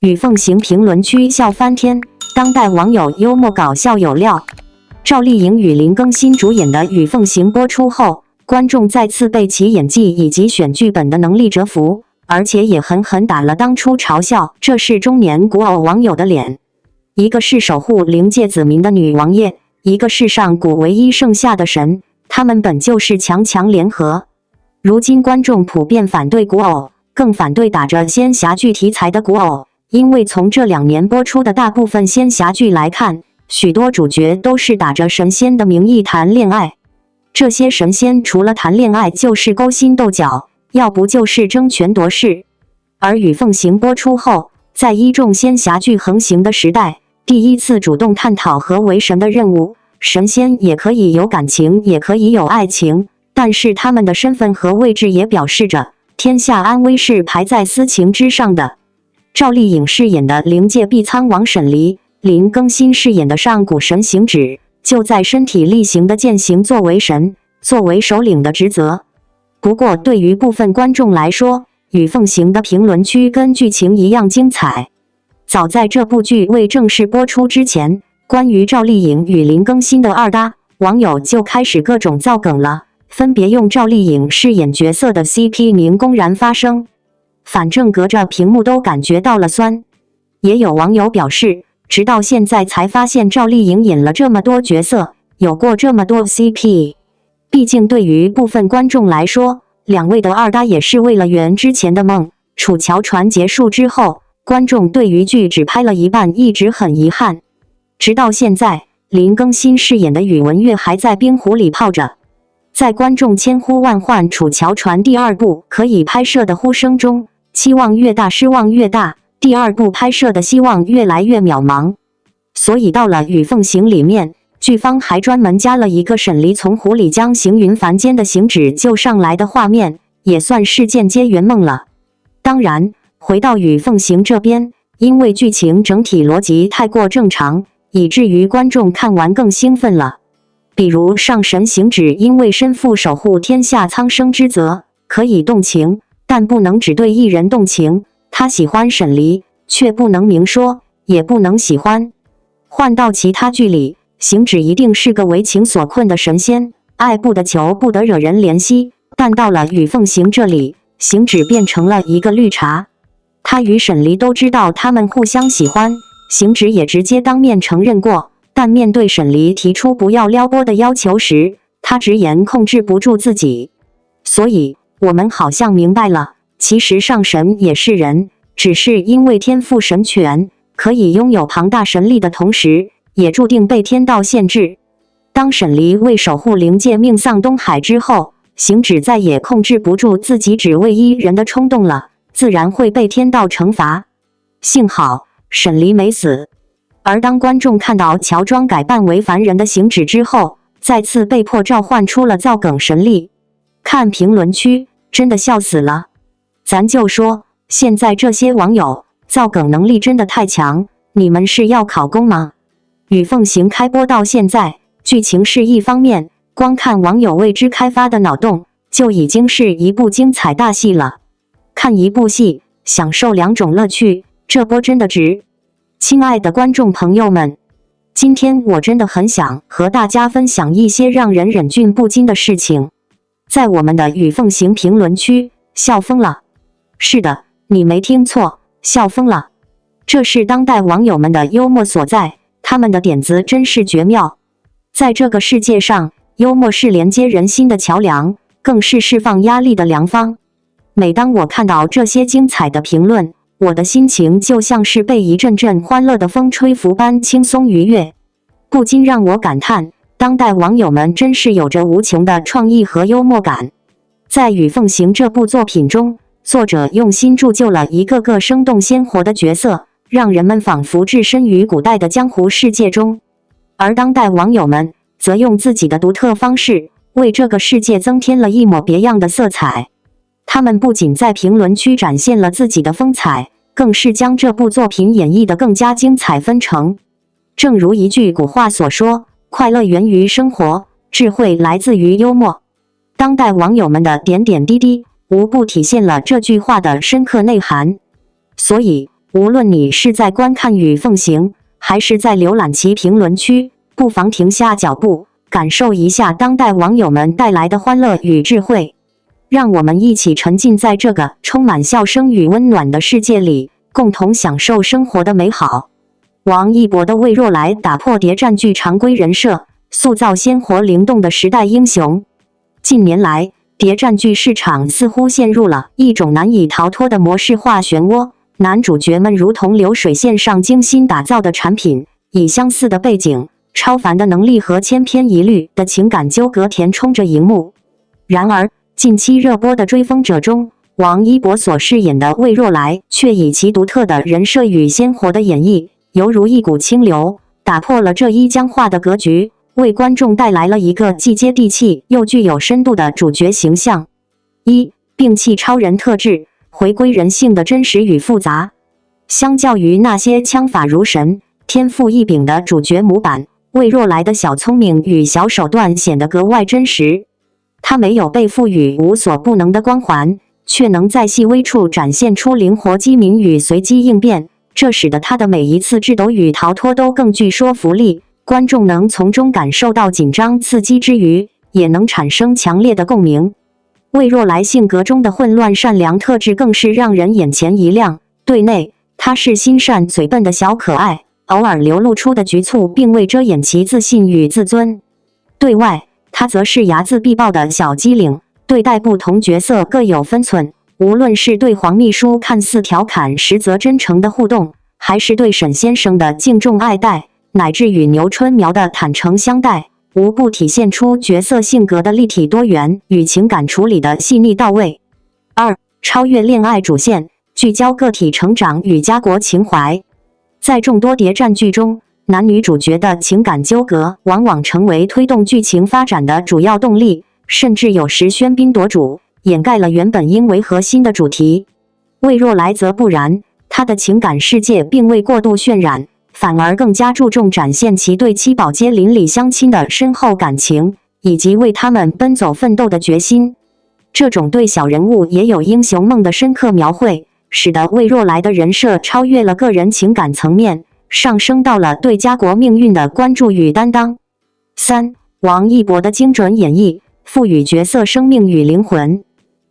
与凤行评论区笑翻天，当代网友幽默搞笑有料。赵丽颖与林更新主演的《与凤行》播出后，观众再次被其演技以及选剧本的能力折服，而且也狠狠打了当初嘲笑这是中年古偶网友的脸。一个是守护灵界子民的女王爷，一个是上古唯一剩下的神，他们本就是强强联合。如今观众普遍反对古偶，更反对打着仙侠剧题材的古偶。因为从这2年播出的大部分仙侠剧来看，许多主角都是打着神仙的名义谈恋爱。这些神仙除了谈恋爱就是勾心斗角，要不就是争权夺势。而《与凤行》播出后，在一众仙侠剧横行的时代，第一次主动探讨和为神的任务。神仙也可以有感情，也可以有爱情，但是他们的身份和位置也表示着天下安危是排在私情之上的。赵丽颖饰演的灵界碧苍王沈离，林更新饰演的上古神行止，就在身体力行的践行作为神、作为首领的职责。不过，对于部分观众来说，《与凤行》的评论区跟剧情一样精彩。早在这部剧未正式播出之前，关于赵丽颖与林更新的二搭，网友就开始各种造梗了，分别用赵丽颖饰演角色的 CP 名公然发声。反正隔着屏幕都感觉到了酸。也有网友表示，直到现在才发现赵丽颖演了这么多角色，有过这么多 CP。毕竟对于部分观众来说，2位的二搭也是为了圆之前的梦。楚乔传结束之后，观众对于剧只拍了一半一直很遗憾。直到现在，林更新饰演的宇文玥还在冰湖里泡着。在观众千呼万唤楚乔传第2部可以拍摄的呼声中，期望越大失望越大，第2部拍摄的希望越来越渺茫。所以到了《与凤行》里面，剧方还专门加了一个沈离从湖里将行云凡间的行止救上来的画面，也算是间接圆梦了。当然，回到《与凤行》这边，因为剧情整体逻辑太过正常，以至于观众看完更兴奋了。比如上神行止因为身负守护天下苍生之责，可以动情，但不能只对一人动情。他喜欢沈离，却不能明说，也不能喜欢。换到其他剧里，行止一定是个为情所困的神仙，爱不得求不得惹人怜惜。但到了《与凤行》这里，行止变成了一个绿茶。他与沈离都知道他们互相喜欢，行止也直接当面承认过。但面对沈离提出不要撩拨的要求时，他直言控制不住自己。所以我们好像明白了，其实上神也是人，只是因为天赋神权，可以拥有庞大神力的同时，也注定被天道限制。当沈离为守护灵界命丧东海之后，行止再也控制不住自己只为一人的冲动了，自然会被天道惩罚。幸好沈离没死。而当观众看到乔装改扮为凡人的行止之后，再次被迫召唤出了造梗神力。看评论区，真的笑死了。咱就说，现在这些网友造梗能力真的太强，你们是要考公吗？与凤行开播到现在，剧情是一方面，光看网友为之开发的脑洞，就已经是一部精彩大戏了。看一部戏，享受2种乐趣，这波真的值。亲爱的观众朋友们，今天我真的很想和大家分享一些让人忍俊不禁的事情。在我们的与凤行评论区，笑疯了。是的，你没听错，笑疯了。这是当代网友们的幽默所在，他们的点子真是绝妙。在这个世界上，幽默是连接人心的桥梁，更是释放压力的良方。每当我看到这些精彩的评论，我的心情就像是被一阵阵欢乐的风吹拂般轻松愉悦，不禁让我感叹，当代网友们真是有着无穷的创意和幽默感。在《与凤行》这部作品中，作者用心铸就了一个个生动鲜活的角色，让人们仿佛置身于古代的江湖世界中。而当代网友们则用自己的独特方式，为这个世界增添了一抹别样的色彩。他们不仅在评论区展现了自己的风采，更是将这部作品演绎得更加精彩纷呈。正如一句古话所说，快乐源于生活，智慧来自于幽默。当代网友们的点点滴滴，无不体现了这句话的深刻内涵。所以，无论你是在观看与奉行，还是在浏览其评论区，不妨停下脚步，感受一下当代网友们带来的欢乐与智慧。让我们一起沉浸在这个充满笑声与温暖的世界里，共同享受生活的美好。王一博的魏若来打破谍战剧常规人设，塑造鲜活灵动的时代英雄。近年来，谍战剧市场似乎陷入了一种难以逃脱的模式化漩涡，男主角们如同流水线上精心打造的产品，以相似的背景、超凡的能力和千篇一律的情感纠葛填充着荧幕。然而，近期热播的《追风者》中，王一博所饰演的魏若来却以其独特的人设与鲜活的演绎，犹如一股清流，打破了这一僵化的格局，为观众带来了一个既接地气又具有深度的主角形象。1. 摒弃超人特质，回归人性的真实与复杂。相较于那些枪法如神、天赋异禀的主角模板，魏若来的小聪明与小手段显得格外真实。他没有被赋予无所不能的光环，却能在细微处展现出灵活机敏与随机应变，这使得他的每一次智斗与逃脱都更具说服力，观众能从中感受到紧张刺激之余，也能产生强烈的共鸣。魏若来性格中的混乱善良特质更是让人眼前一亮。对内，她是心善嘴笨的小可爱，偶尔流露出的局促并未遮掩其自信与自尊。对外，她则是睚眦必报的小机灵，对待不同角色各有分寸。无论是对黄秘书看似调侃实则真诚的互动，还是对沈先生的敬重爱戴，乃至与牛春苗的坦诚相待，无不体现出角色性格的立体多元与情感处理的细腻到位。2. 超越恋爱主线，聚焦个体成长与家国情怀。在众多谍战剧中，男女主角的情感纠葛往往成为推动剧情发展的主要动力，甚至有时喧宾夺主，掩盖了原本应为核心的主题。魏若来则不然，她的情感世界并未过度渲染，反而更加注重展现其对七宝街邻里乡亲的深厚感情，以及为他们奔走奋斗的决心。这种对小人物也有英雄梦的深刻描绘，使得魏若来的人设超越了个人情感层面，上升到了对家国命运的关注与担当。3. 王一博的精准演绎，赋予角色生命与灵魂。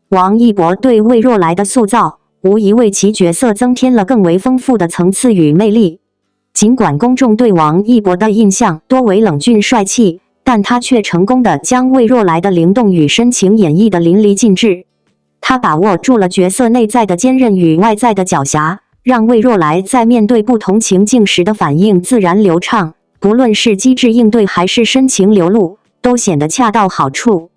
王一博对魏若来的塑造，无疑为其角色增添了更为丰富的层次与魅力。尽管公众对王一博的印象多为冷峻帅气，但他却成功地将魏若来的灵动与深情演绎得淋漓尽致。他把握住了角色内在的坚韧与外在的狡黠，让魏若来在面对不同情境时的反应自然流畅，不论是机智应对还是深情流露，都显得恰到好处。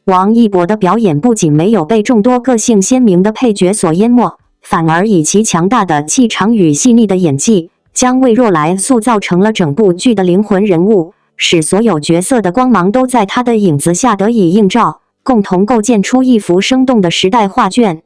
王一博的表演不仅没有被众多个性鲜明的配角所淹没，反而以其强大的气场与细腻的演技，将魏若来塑造成了整部剧的灵魂人物，使所有角色的光芒都在他的影子下得以映照，共同构建出一幅生动的时代画卷。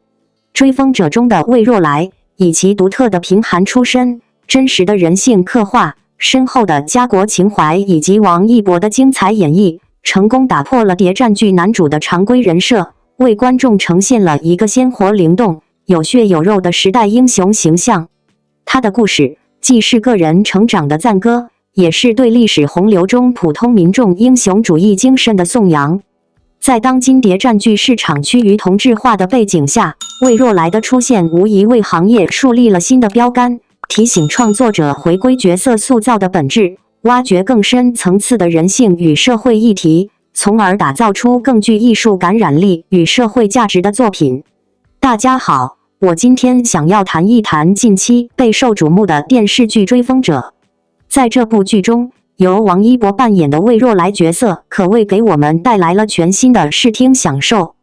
追风者中的魏若来，以其独特的贫寒出身、真实的人性刻画、深厚的家国情怀以及王一博的精彩演绎，成功打破了谍战剧男主的常规人设，为观众呈现了一个鲜活灵动、有血有肉的时代英雄形象。他的故事既是个人成长的赞歌，也是对历史洪流中普通民众英雄主义精神的颂扬。在当今谍战剧市场趋于同质化的背景下，魏若来的出现无疑为行业树立了新的标杆，提醒创作者回归角色塑造的本质，挖掘更深层次的人性与社会议题，从而打造出更具艺术感染力与社会价值的作品。大家好，我今天想要谈一谈近期备受瞩目的电视剧《追风者》。在这部剧中，由王一博扮演的魏若来角色可谓给我们带来了全新的视听享受。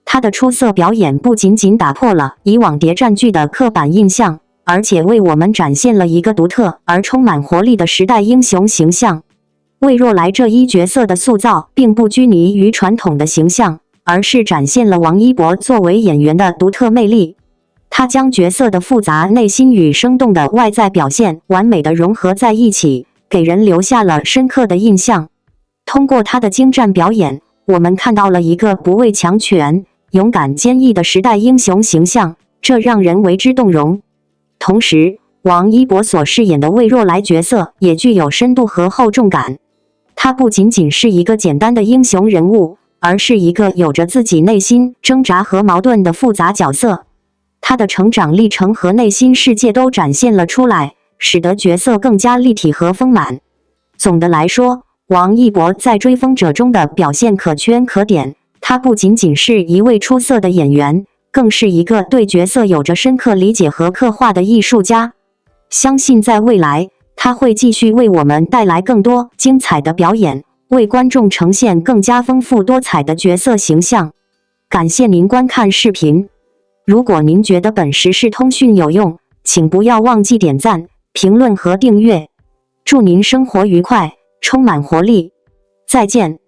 他的出色表演不仅仅打破了以往谍战剧的刻板印象，而且为我们展现了一个独特而充满活力的时代英雄形象。魏若来这一角色的塑造并不拘泥于传统的形象，而是展现了王一博作为演员的独特魅力。他将角色的复杂内心与生动的外在表现完美地融合在一起，给人留下了深刻的印象。通过他的精湛表演，我们看到了一个不畏强权、勇敢坚毅的时代英雄形象，这让人为之动容。同时，王一博所饰演的魏若来角色也具有深度和厚重感。他不仅仅是一个简单的英雄人物，而是一个有着自己内心挣扎和矛盾的复杂角色。他的成长历程和内心世界都展现了出来，使得角色更加立体和丰满。总的来说，王一博在《追风者》中的表现可圈可点。他不仅仅是一位出色的演员，更是一个对角色有着深刻理解和刻画的艺术家。相信在未来，他会继续为我们带来更多精彩的表演，为观众呈现更加丰富多彩的角色形象。感谢您观看视频。如果您觉得本时事通讯有用，请不要忘记点赞、评论和订阅。祝您生活愉快，充满活力。再见。